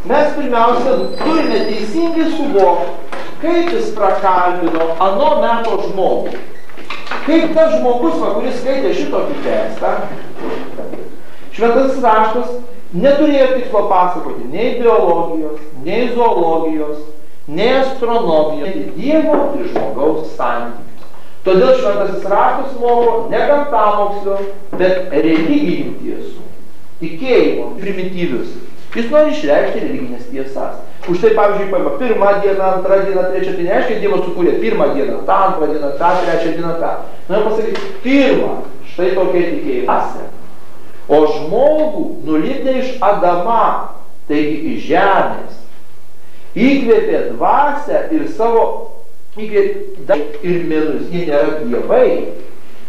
mes pirmiausia turime teisingai suvokti, kaip jis prakalbino ano meto žmogų. Kaip tas žmogus, kuris skaitė šitokį tekstą, Šventasis raštas neturėjo tikslo pasakoti nei biologijos, nei zoologijos, nei astronomijos, nei Dievo ir žmogaus santykius. Todėl Šventasis raštas moko ne gamtamokslio, bet religinių tiesų, tikėjimo, primityvius. Jis nori išreikšti religinės tiesas. Už tai, pavyzdžiui, paima pirmą dieną, antrą dieną, trečią, tai nereiškia, Dievas sukūrė pirmą dieną, tą antrą dieną, tą trečią dieną, tą. Noriu pasakyti, pirmą, štai tokia tikėjimas. O žmogų nulipdė iš Adama, taigi iš žemės. Įkvėpė dvasią ir savo įkvėpė ir minus. Jie nėra dievai.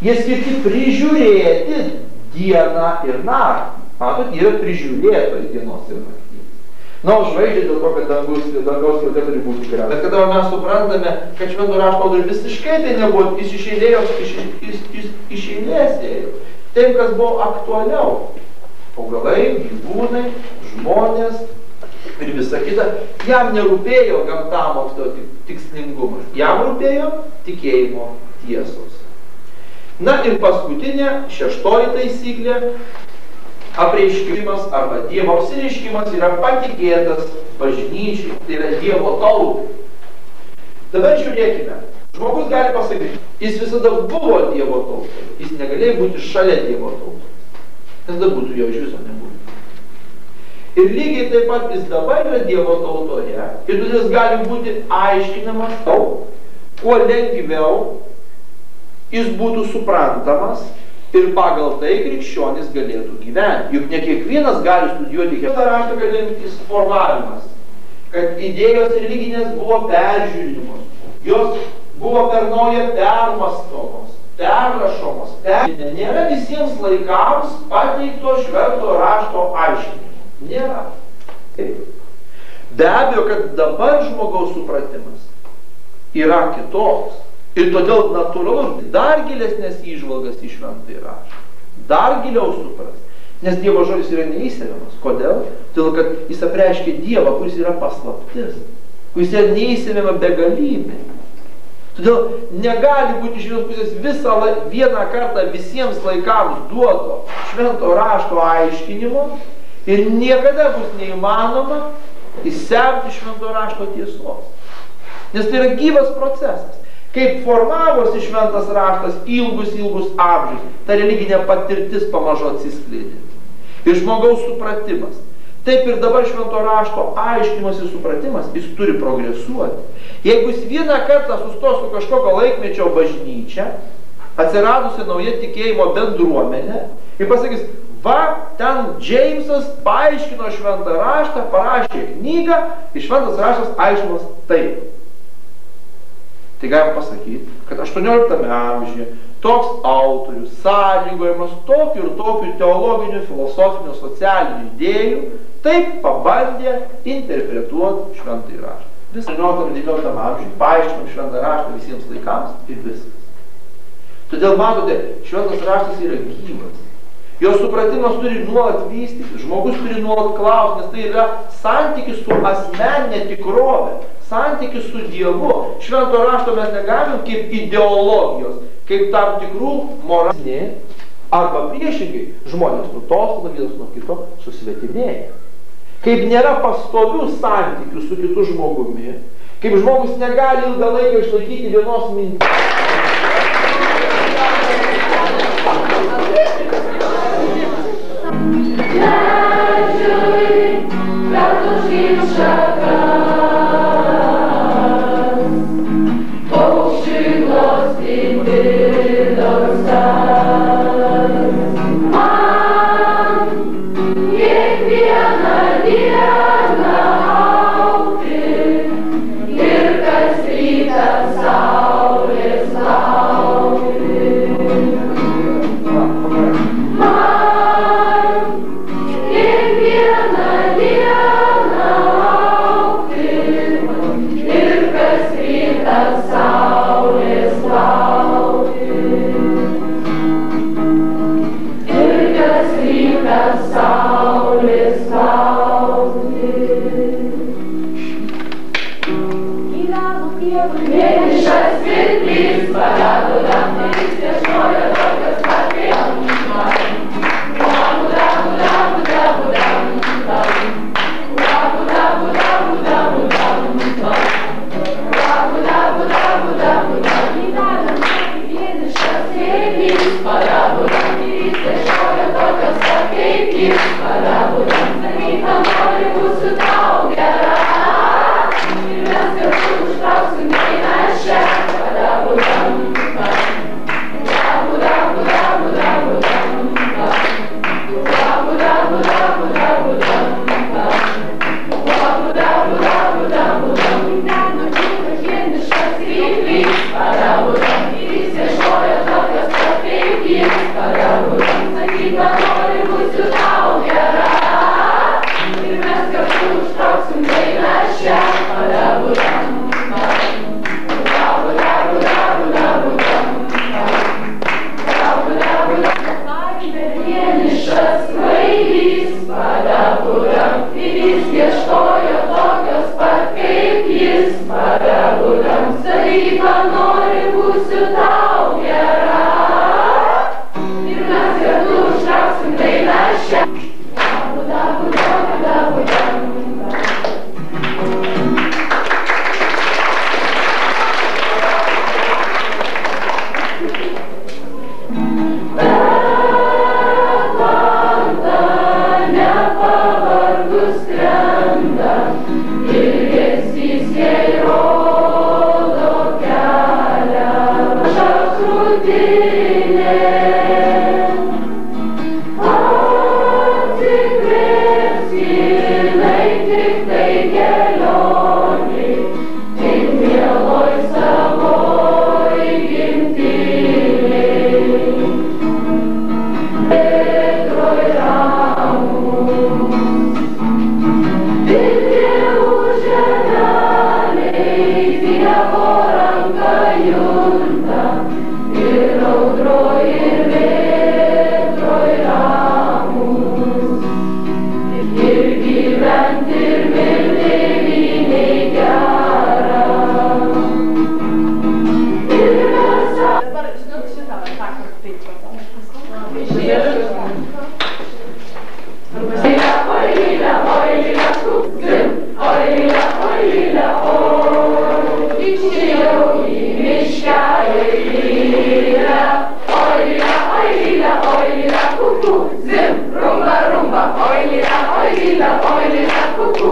Jie skirti prižiūrėti dieną ir naktį. Matot, yra prižiūrėtojai dienos ir naktį. Na, o žvaigždė dėl to, kad dangaus skirta turi būti tikra. Bet kada mes suprantame, kad švento rašto autorius visiškai tai nebuvo, jis iš eilės ėjo. Taip, kas buvo aktualiau. Augalai, gyvūnai, žmonės ir visa kita. Jam nerūpėjo gamtamokslio tikslingumas. Jam rūpėjo tikėjimo tiesos. Na ir paskutinė, šeštoji taisyklė. Apreiškimas arba Dievo apsireiškimas yra patikėtas bažnyčiai, tai yra Dievo tautai. Dabar žiūrėkime, žmogus gali pasakyti, jis visada buvo Dievo tautai, jis negalėjo būti šalia Dievo tautos, nes tada būtų jo iš viso nebūtų. Ir lygiai taip pat jis dabar yra Dievo tautoje ir todėl jis gali būti aiškinamas tau, kuo lengviau jis būtų suprantamas. Ir pagal tai krikščionis galėtų gyventi. Juk ne kiekvienas gali studijuoti. Šitą raštą galimtis formavimas, kad idėjos religinės buvo peržiūrimos, jos buvo per naują permastomos, perrašomos. Nėra visiems laikams pateikto švento rašto aiškinimo. Nėra. Be abejo, kad dabar žmogaus supratimas yra kitoks. Ir todėl natūralu dar gilesnės įžvalgas į šventąjį raštą. Dar giliau supras. Nes Dievo žodis yra neįsemiamas. Kodėl? Todėl, kad jis apreiškia Dievą, kuris yra paslaptis. Kuris yra neįsemiama begalybė. Todėl negali būti iš vienos pusės vieną kartą visiems laikams duoto švento rašto aiškinimo ir niekada bus neįmanoma įsemti švento rašto tiesos. Nes tai yra gyvas procesas. Kaip formavosi šventas raštas ilgus amžius, ta religinė patirtis pamažu atsiskleidė. Ir žmogaus supratimas. Taip ir dabar švento rašto aiškinimas ir supratimas, jis turi progresuoti. Jeigu jis vieną kartą sustos su kažkokio laikmečio bažnyčia, atsiradusi nauja tikėjimo bendruomenė, ir pasakys, va, ten Džeimsas paaiškino šventą raštą, parašė knygą, ir šventas raštas aiškinas taip. Tai galim pasakyti, kad 18 amžiuje toks autorius sąlygojamas tokių ir tokių teologinių, filosofinių, socialinių idėjų taip pabandė interpretuoti šventąjį raštą. Visą 18-19 amžiuje paaiškinom šventą raštą visiems laikams ir viskas. Todėl matote, šventas raštas yra gyvas. Jo supratimas turi nuolat vystyti, žmogus turi nuolat klausti, nes tai yra santykis su asmeninė tikrovė. Santykis su Dievu. Švento rašto mes negalim kaip ideologijos, kaip tam tikrų moralinį, arba priešingai žmonės nutolsta vienas nuo kito susvetimėja. Kaip nėra pastovių santykių su kitu žmogumi, kaip žmogus negali ilgą laiką išlaikyti vienos minties. Vienišas pirklys, padabudam, jis ieškojo tokios pat kaip Zim, rumba, rumba, oi lila, kuku.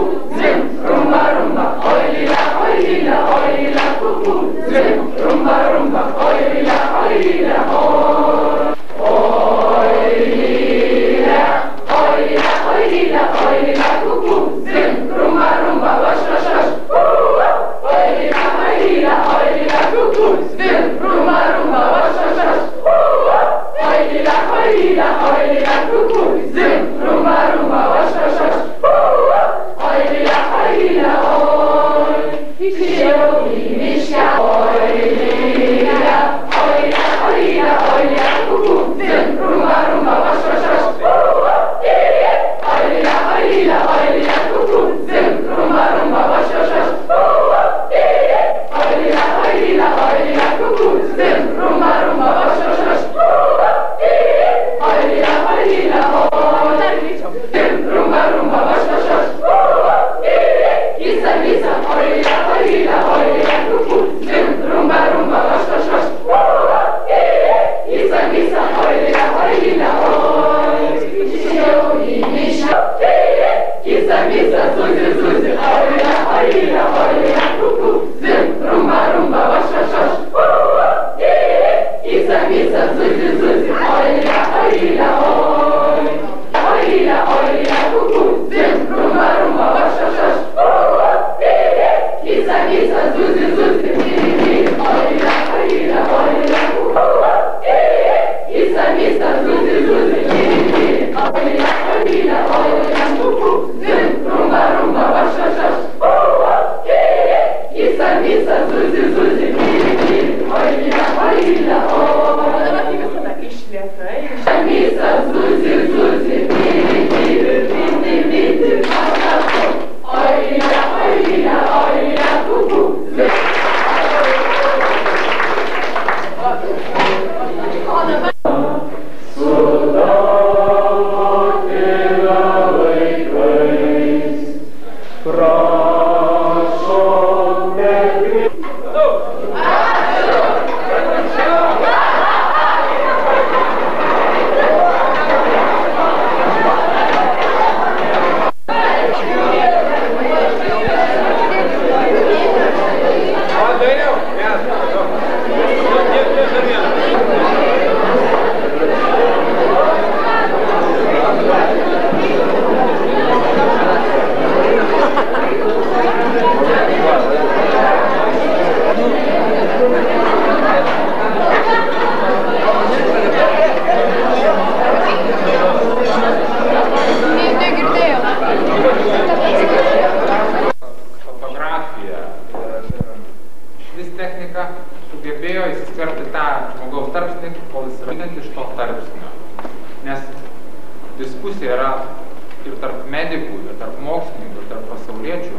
tarp mokslininkų, tarp pasauliečių,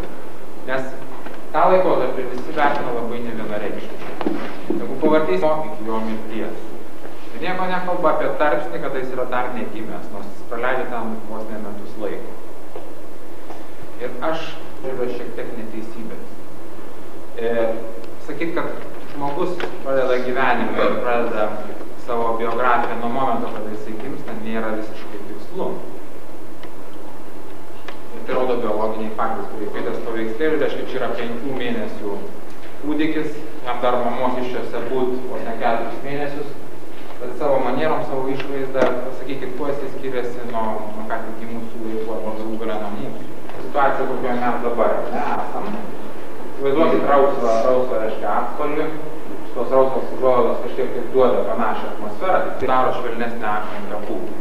nes tą laikotarpį visi vertina labai nevienareikšmiškai. Jeigu pavartys iki jo mirties, tai nieko nekalba apie tarpsnį, kada jis yra dar negimęs, nors jis praleidžia tam vos ne metus laiko. Ir aš žiūriu šiek tiek neteisybės. Sakyt, kad žmogus pradeda gyvenimą ir pradeda savo biografiją nuo momento, kada jisai gimsta, nėra visiškai tikslu. Ir tai rodo biologiniai faktai, kurie kaitės paveikslėlį, reiškia, čia yra 5 mėnesių kūdikis, jam dar mamos iščiose būt vos ne 4 mėnesius, bet savo manierom, savo išvaizdą, pasakykit, kuo jisai skiriasi nuo ką tik gimusių vaikų arba galų gale nuo mūsų. Situacija, kokioje mes dabar esam. Vaizduokit rausvą reiškia atspalvį, šitos rausvos užuolaidos kažkiek taip duoda panašią atmosferą, tik tai daro švelnesnę aplinką būti.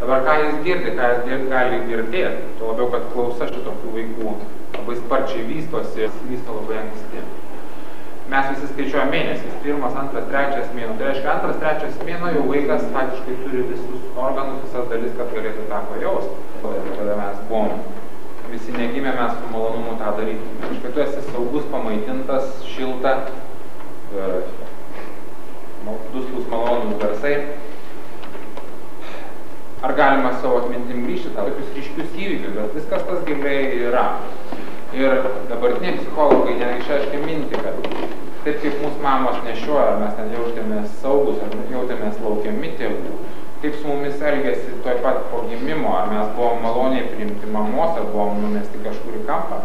Dabar ką jis girdi, gali girdėti, tuo labiau, kad klausa šitokių vaikų labai sparčiai vystosi, vysto labai anksti. Mes visi skaičiuojame mėnesiais, 1, 2, 3 mėnuo. Tai reiškia, 2, 3 mėnuo jau vaikas faktiškai turi visus organus, visas dalis, kad galėtų tą pajausti. Kada mes buvom visi negimė, mes su malonumu tą daryti. Reiškia, tu esi saugus, pamaitintas, šilta, duslus malonus garsai. Ar galima savo atmintim grįžti tą tokius ryškius įvykius, bet viskas tas giliai yra. Ir dabartiniai psichologai išreiškia mintį, kad taip kaip mūsų mamos nešioja, ar mes ten jautėmės saugus, ar jautėmės laukiami tėvų, kaip su mumis elgėsi toj pat po gimimo, ar mes buvom maloniai priimti mamos, ar buvom numesti kažkur į kampą,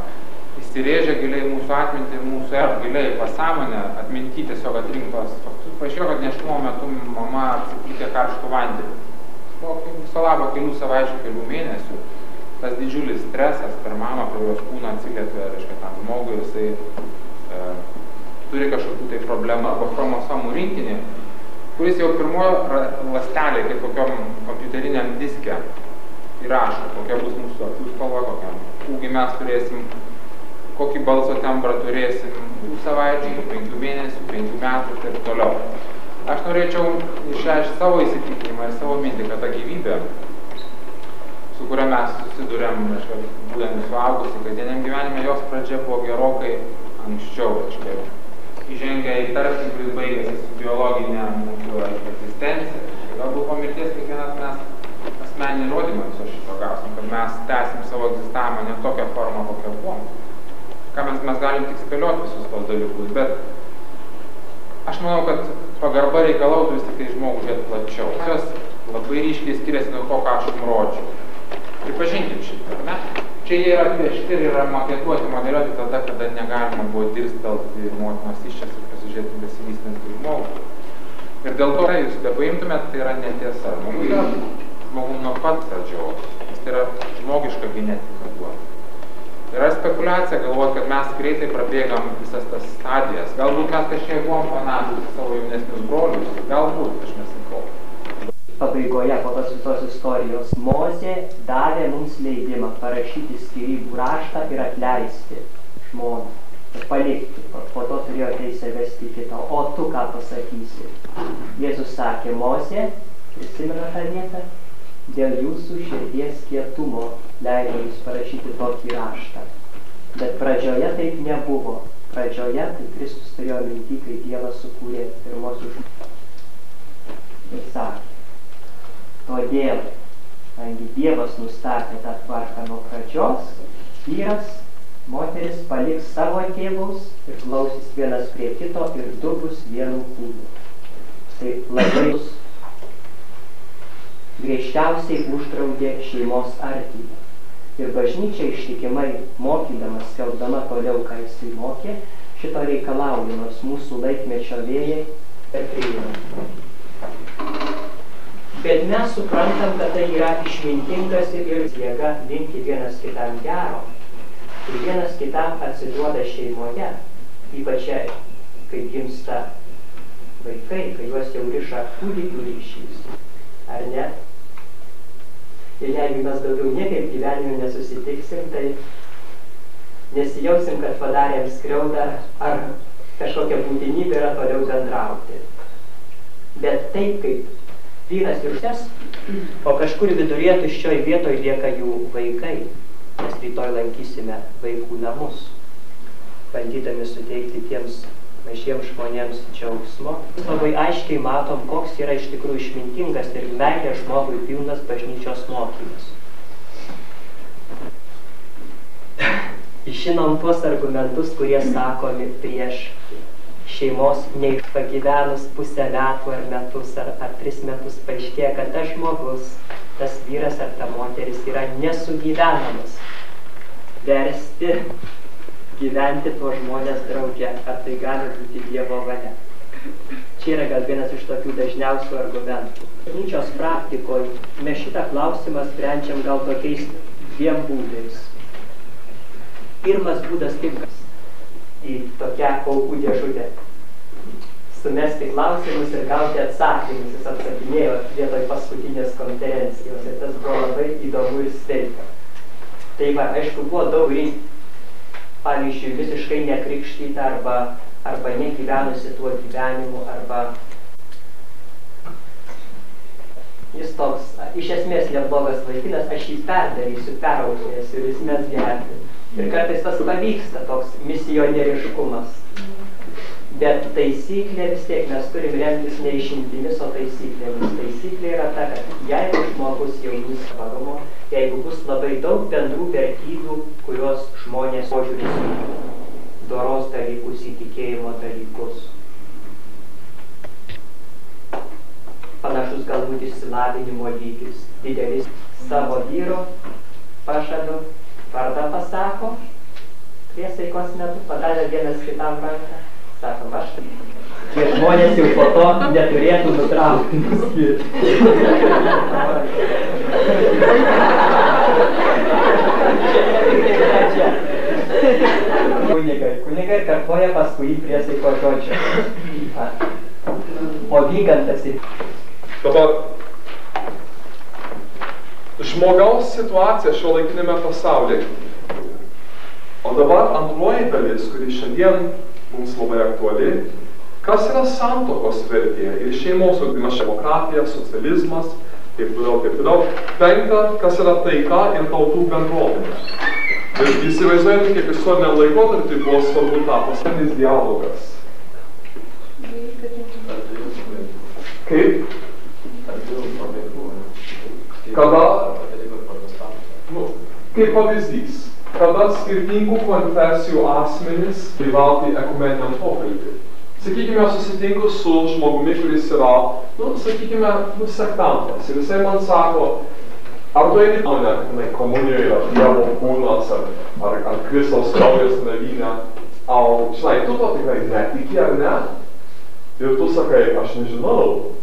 įsirėžia giliai mūsų atmintį, mūsų giliai pasąmonę, atminti tiesiog atrinktos faktus. Paaiškėjo, kad nėštumo metu mama apsiplikė karštų vandenį. Po viso labo kelių savaičių, kelių mėnesių. Tas didžiulis stresas per mamą, per jos kūną atsiliepia, reiškia, tam žmogui, jisai turi kažkokių tai problemų arba chromosomų rinkinį, kuris jau pirmojo ląstelė, kaip kokiam kompiuteriniam diske, įrašo, kokia bus mūsų akių spalva, kokiam ūgį mes turėsim, kokį balso tembrą turėsim 2 savaičių, 5 mėnesių, 5 metų ir taip toliau. Aš norėčiau išreikšti savo įsitikinimą ir savo mintį, kad ta gyvybė, su kuria mes susidurėm, būdami suaugusi, kasdieniam gyvenime, jos pradžia buvo gerokai anksčiau, įžengia į tarpsnį, kuris baigėsi su biologinė mūsų egzistencija. Galbūt po mirties kiekvienas mes asmeninį įrodymą viso šito gausim, kad mes tęsim savo egzistavimą ne tokią formą, kokią buvom. Ką mes galim tik spėlioti visus tos dalykus, bet aš manau, kad pagarba reikalautų vis tik tai žmogų žiūrėti plačiau. Jos labai ryškiai skiriasi nuo to, ką aš jums rodžiau. Pripažinkim šitą, ar ne? Čia jie yra atvežti ir yra maketuoti, modeliuoti tada, kada negalima buvo dirstelti motinos iščias ir pasižiūrėti besivystantį žmogų. Ir dėl to, jūs bepaimtumėt, tai yra netiesa. Žmogum nuo pat pradžios, nes tai yra žmogiška genetika duota. Yra spekulacija galvoti, kad mes greitai prabėgam visas tas stadijas. Galbūt mes kažkiek buvom panašūs į savo jaunesnius brolius, galbūt, aš nesakau. Pabaigoje po tos visos istorijos Mozė davė mums leidimą parašyti skyrybų raštą ir atleisti žmoną, ir palikti. Po to turėjo teisę vesti kitą. O tu ką pasakysi? Jėzus sakė, Mozė, prisimena tą vietą, dėl jūsų širdies kietumo leido jūs parašyti tokį raštą. Bet pradžioje taip nebuvo. Pradžioje tai Kristus turėjo minty, kai Dievas sukūrė pirmosius žmones. Ir sakė, todėl, kadangi Dievas nustatė tą tvarką nuo pradžios, vyras, moteris paliks savo tėvus ir klausys vienas prie kito ir du bus vienu kūnu. Tai labai griežčiausiai uždraudė šeimos artymą. Ir bažnyčia ištikimai mokydamas, skelbdama toliau, ką jisai mokė, šito reikalauja, nors mūsų laikmečio vėjai ir priima. Bet mes suprantam, kad tai yra išmintingas ir jėga linki vienas kitam gero. Ir vienas kitam atsiduoda šeimoje, ypač kai gimsta vaikai, kai juos jau riša kūdikių ryšys. Ar ne? Ir jeigu mes daugiau niekaip gyvenime nesusitiksim, tai nesijausim, kad padarėm skriaudą ar kažkokia būtinybė yra toliau bendrauti. Bet taip kaip vyras ir šes, o kažkur viduryje tuščioj vietoj lieka jų vaikai. Mes rytoj lankysime vaikų namus, bandydami suteikti tiems mažiems žmonėms džiaugsmo. Labai aiškiai matom, koks yra iš tikrųjų išmintingas ir meilė žmogui pilnas bažnyčios mokymas. Žinom tuos argumentus, kurie sakomi prieš šeimos neišpagyvenus pusę metų ar metus ar 3 metus paaiškėja, kad tas žmogus, tas vyras ar ta moteris yra nesugyvenamas. Versti gyventi tuos žmonės drauge, ar tai gali būti Dievo valia. Čia yra gal vienas iš tokių dažniausių argumentų. Bažnyčios praktikoje mes šitą klausimą sprendžiam gal tokiais 2 būdais. Pirmas būdas kaip į tokią aukų dėžutę. Sumesti klausimus ir gauti atsakymus. Jis atsakinėjo vietoj paskutinės konferencijos ir tas buvo labai įdomu ir sveika. Tai va, aišku, buvo daug rinkti. Pavyzdžiui, visiškai nekrikštyta arba negyvenusi tuo gyvenimu, arba jis toks, iš esmės neblogas vaikinas, aš jį perdarysiu, perauklėsiu ir jis mes gerti. Ir kartais tas pavyksta, toks misionieriškumas. Bet taisyklė vis tiek mes turim remtis ne išimtimis, o taisyklėmis. Taisyklė yra ta, kad jeigu žmogus jau bus tvarumo, jeigu bus labai daug bendrų vertybių, kurios žmonės požiūris į doros dalykus, į tikėjimo dalykus. Panašus galbūt išsilavinimo lygis, didelis savo vyro pažado, vardą pasako, priesaikos metu padavė vienas kitam ranką, sakom, aš. Tie žmonės jau po to neturėtų nutraukti skirti. Kunigai kartoja paskui priesaiko žodžio. O vygantas ir... Dabar žmogaus situacija šiuolaikinėme pasaulyje. O dabar antroji dalis, kuri šiandien mums labai aktuali, kas yra santuokos vertė ir šeimos ugdymas, demokratija, socializmas, taip toliau, taip toliau. 5, kas yra taika ir tautų bendruomenė. Ir įsivaizduojate, kaip istorinė laikotarpį buvo svarbu tą pasaulinis dialogas. Kaip? Kada, kaip pavyzdys, kada skirtingų konfesijų asmenys dalyvauti ekumeniniam pokalbį. Sakykime, susitinku su žmogumi, kuris yra, sakykime, sektantas. Ir jisai man sako, ar tu eini mane komunijoje, ar Dievo kūnas, ar Kristaus kraujas navyne. Žinai, tu to tikrai netiki ar ne? Ir tu sakai, aš nežinau,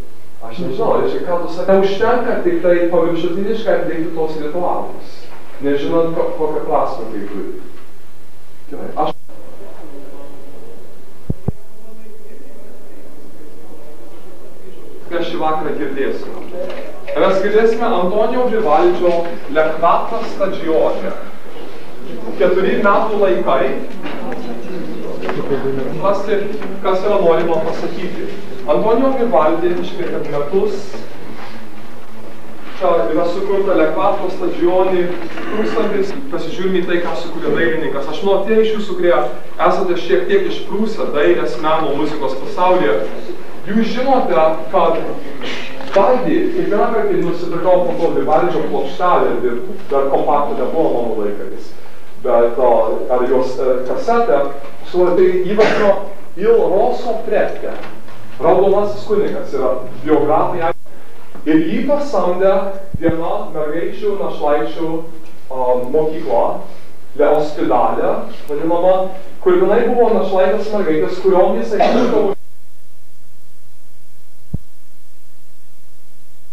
reiškia, ką tu sakai, neužtenka tik tai paviršutiniškai atlikti tos ritualus, nežinant kokią prasmę tai turi. Gerai, Mes šį vakarą girdėsime. Mes girdėsime Antonijo Vivaldžio Le Quattro Stagioni. 4 metų laikai. Kas yra norima pasakyti. Antonijo Vivaldi iš 4 metus. Čia yra sukurta Le Quattro Stagioni. Prūstantis, pasižiūrime į tai, ką sukūrė dailininkas. Aš nuo tie iš jūsų, kurie esate šiek tiek išprūsę dailės, meno, muzikos pasaulyje, jūs žinote, kad Vivaldi, kiekvieną kartą nusipirkau po to Vivaldžio plokštelę ir dar kompaktų nebuvo mano laikais. Bet ar jos kasetę, tai įvardino Il Rosso Prete. Raudonasis kunigas yra biografija. Ir jį pasamdė viena mergaičių našlaičių mokykla, Le Ospedale, vadinama, kur vienai buvo našlaitės mergaitės, kuriom jisai